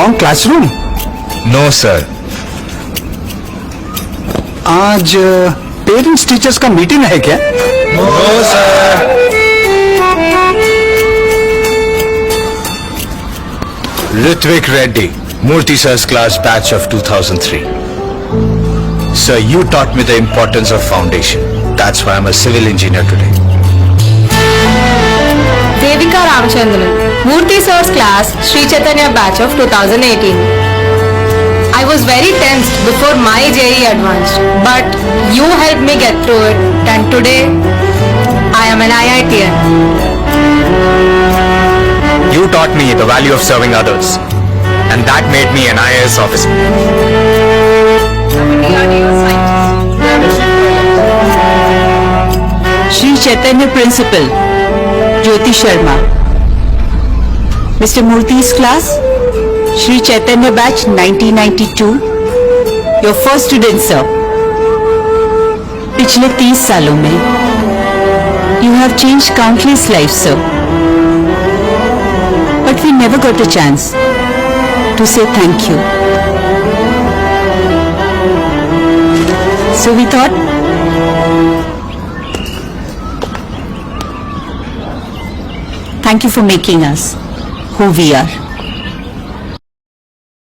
wrong classroom? No, sir. आज parents teachers का meeting है क्या? No, sir. Ritvik Reddy, Murthy sir's class batch of 2003. Sir, you taught me the importance of foundation. That's why I'm a civil engineer today. Devika Ramchandran, Murthy sir's class, Sri Chaitanya batch of 2018. I was very tensed before my JEE advanced, but you helped me get through it, and today I am an IITian. You taught me the value of serving others, and that made me an IAS officer. Sri Chaitanya Principal, Jyoti Sharma. Mr. Murthy's class, Sri Chaitanya batch 1992. Your first student, sir. पिछले 30 सालों में you have changed countless lives, sir. But we never got a chance to say thank you. So we thought, thank you for making us who we are.